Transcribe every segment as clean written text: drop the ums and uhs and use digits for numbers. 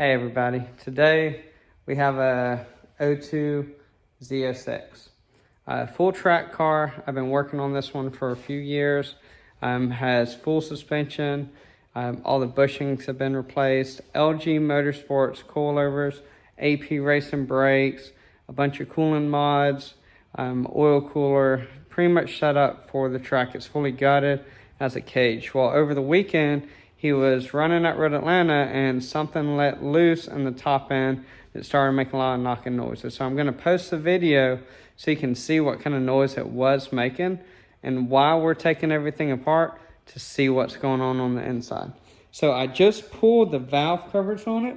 Hey everybody, today we have a 02 Z06. Full track car. I've been working on this one for a few years. Has full suspension, all the bushings have been replaced, LG Motorsports coilovers, AP racing brakes, a bunch of cooling mods, oil cooler, pretty much set up for the track. It's fully gutted, has a cage. Well, over the weekend, he was running at Road Atlanta and something let loose in the top end. It started making a lot of knocking noises. So I'm going to post the video so you can see what kind of noise it was making and while we're taking everything apart to see what's going on the inside. So I just pulled the valve covers on it,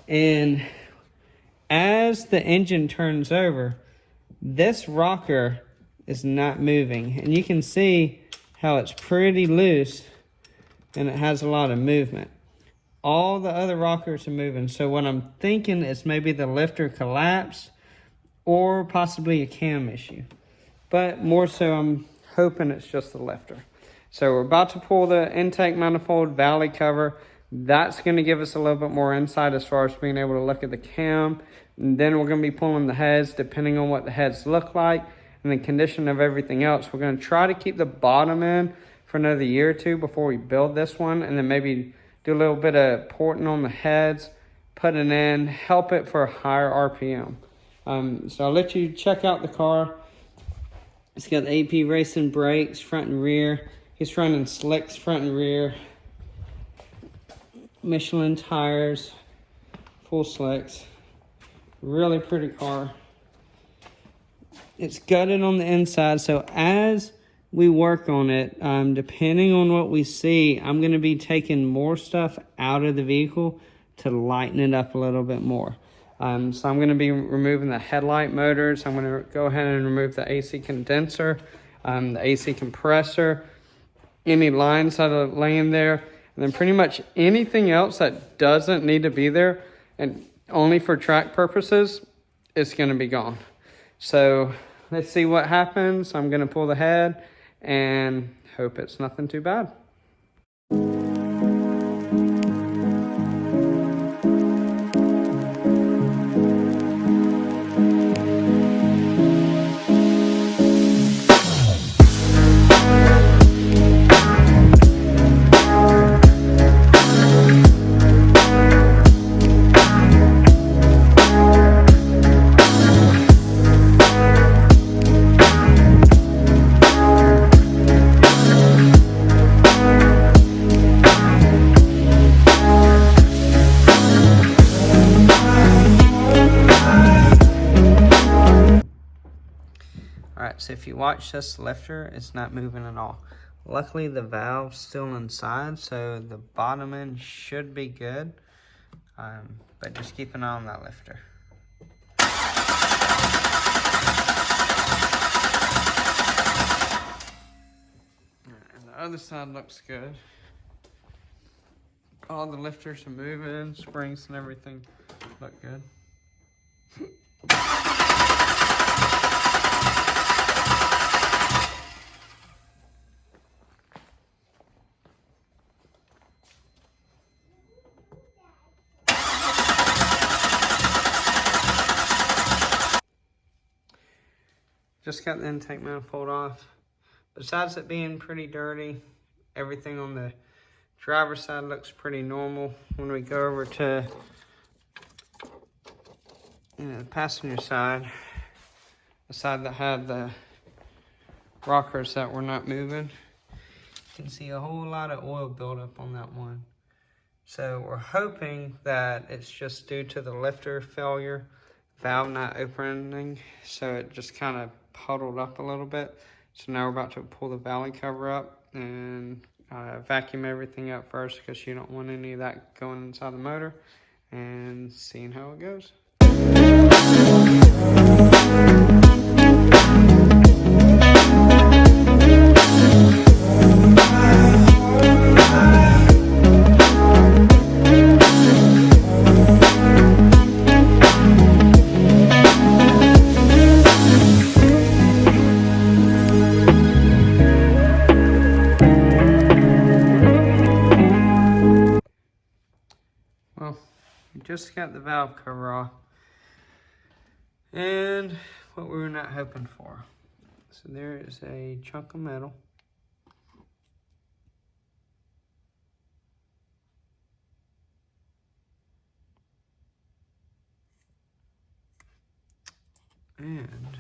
and as the engine turns over, this rocker is not moving. And you can see how it's pretty loose and it has a lot of movement. All the other rockers are moving. So what I'm thinking is maybe the lifter collapsed or possibly a cam issue. But more so, I'm hoping it's just the lifter. So we're about to pull the intake manifold valley cover. That's going to give us a little bit more insight as far as being able to look at the cam. And then we're going to be pulling the heads depending on what the heads look like and the condition of everything else. We're going to try to keep the bottom in for another year or two before we build this one, and then maybe do a little bit of porting on the heads, put it in, help it for a higher RPM. So I'll let you check out the car. It's got the AP racing brakes, front and rear. He's running slicks front and rear. Michelin tires, full slicks. Really pretty car. It's gutted on the inside, so as we work on it, depending on what we see, I'm going to be taking more stuff out of the vehicle to lighten it up a little bit more. So I'm going to be removing the headlight motors. I'm going to go ahead and remove the AC condenser, the AC compressor, any lines that are laying there, and then pretty much anything else that doesn't need to be there and only for track purposes is going to be gone. So let's see what happens. I'm going to pull the head and hope it's nothing too bad. Alright, so if you watch this lifter, it's not moving at all. Luckily the valve's still inside, so the bottom end should be good. But just keep an eye on that lifter. And the other side looks good. All the lifters are moving, springs and everything look good. Just got the intake manifold off. Besides it being pretty dirty, everything on the driver's side looks pretty normal. When we go over to the passenger side, the side that had the rockers that were not moving, you can see a whole lot of oil buildup on that one. So we're hoping that it's just due to the lifter failure, valve not opening, so it just kind of puddled up a little bit. So now we're about to pull the valley cover up and vacuum everything up first, because you don't want any of that going inside the motor, and seeing how it goes. Well, We just got the valve cover off. And what we were not hoping for. So there is a chunk of metal. And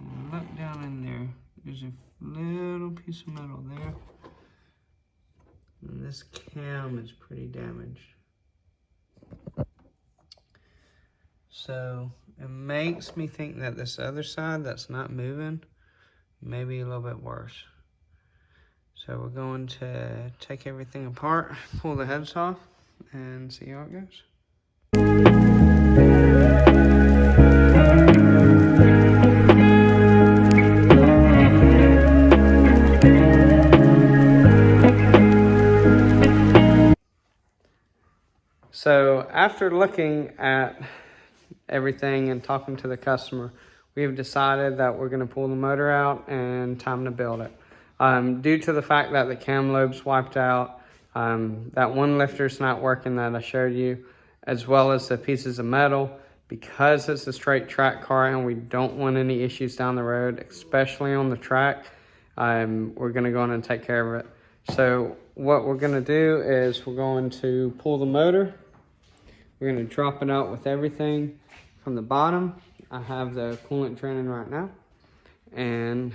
you look down in there, there's a little piece of metal there. And this cam is pretty damaged. So it makes me think that this other side that's not moving may be a little bit worse. So we're going to take everything apart, pull the heads off, and see how it goes. So after looking at everything and talking to the customer, we have decided that we're going to pull the motor out and time to build it. Due to the fact that the cam lobe's wiped out, that one lifter's not working that I showed you, as well as the pieces of metal, because it's a straight track car and we don't want any issues down the road, especially on the track, we're going to go in and take care of it. So what we're going to do is we're going to pull the motor. We're going to drop it out with everything from the bottom. I have the coolant draining right now. And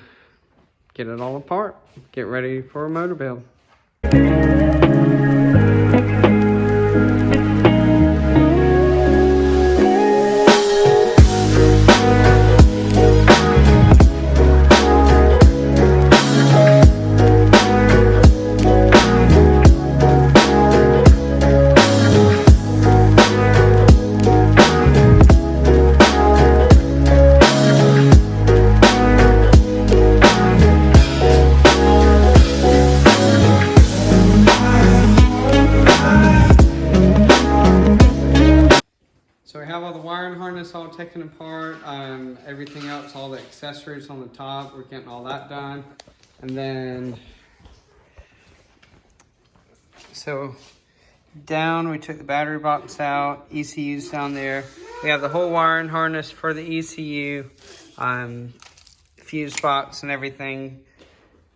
get it all apart. Get ready for a motor build. So we have all the wiring harness all taken apart, everything else, all the accessories on the top, we're getting all that done. And then, so down, we took the battery box out, ECU's down there. We have the whole wiring harness for the ECU, fuse box and everything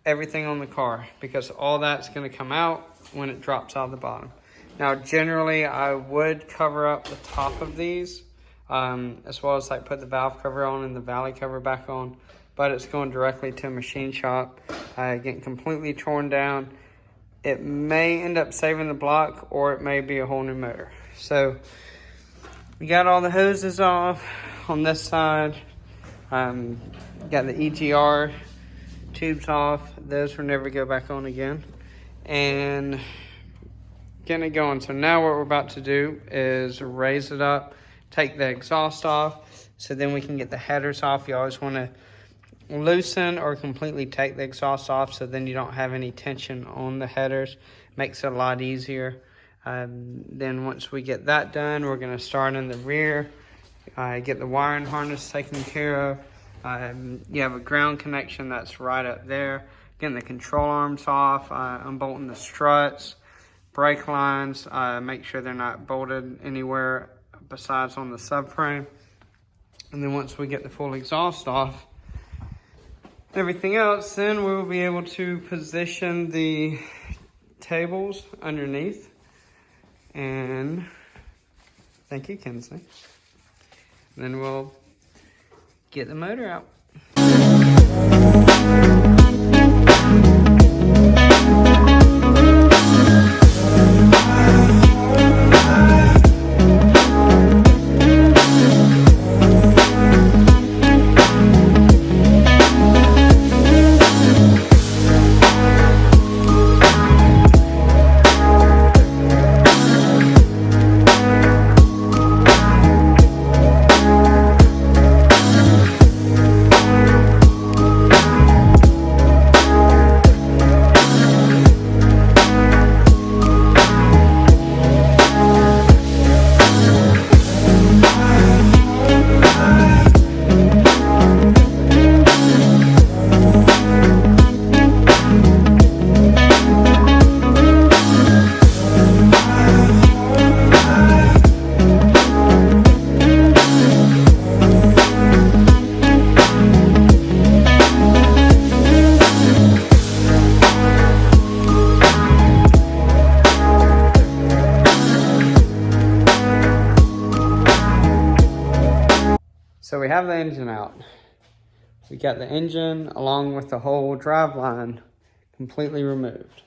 on the car, because all that's gonna come out when it drops out the bottom. Now, generally, I would cover up the top of these, as well as like put the valve cover on and the valley cover back on, but it's going directly to a machine shop, getting completely torn down. It may end up saving the block, or it may be a whole new motor. So we got all the hoses off on this side. Got the EGR tubes off. Those will never go back on again. And getting it going. So now what we're about to do is raise it up, take the exhaust off, so then we can get the headers off. You always want to loosen or completely take the exhaust off, so then you don't have any tension on the headers. Makes it a lot easier. Then once we get that done, we're going to start in the rear, get the wiring harness taken care of. You have a ground connection that's right up there. Getting the control arms off, unbolting the struts, brake lines, make sure they're not bolted anywhere besides on the subframe. And then once we get the full exhaust off, everything else, then we will be able to position the tables underneath. And thank you, Kinsley. And then we'll get the motor out. we have the engine out. We got the engine along with the whole driveline completely removed.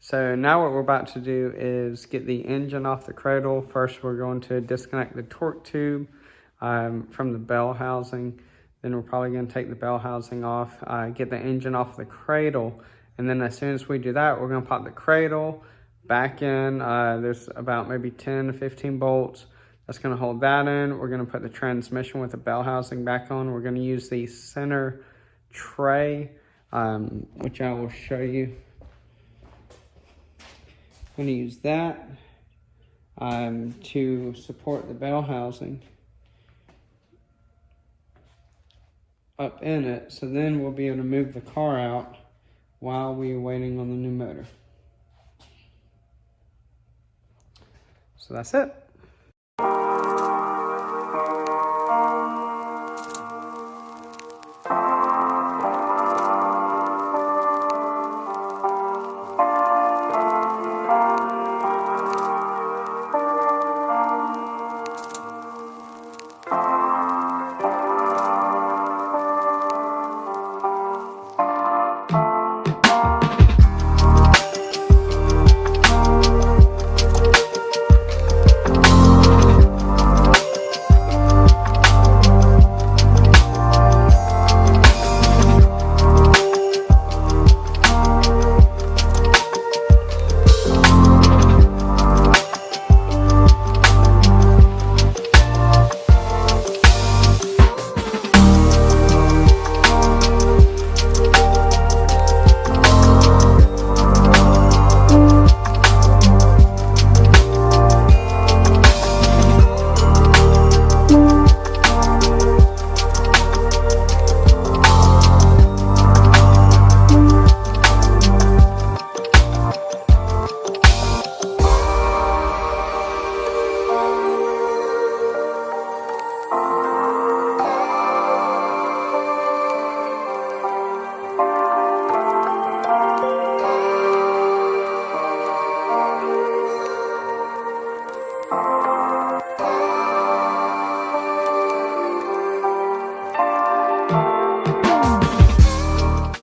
So now what we're about to do is get the engine off the cradle. First, we're going to disconnect the torque tube from the bell housing. Then we're probably going to take the bell housing off, get the engine off the cradle. And then as soon as we do that, we're going to pop the cradle back in. There's about maybe 10 to 15 bolts. That's going to hold that in. We're going to put the transmission with the bell housing back on. We're going to use the center tray, which I will show you. I'm going to use that to support the bell housing up in it. So then we'll be able to move the car out while we're waiting on the new motor. So that's it.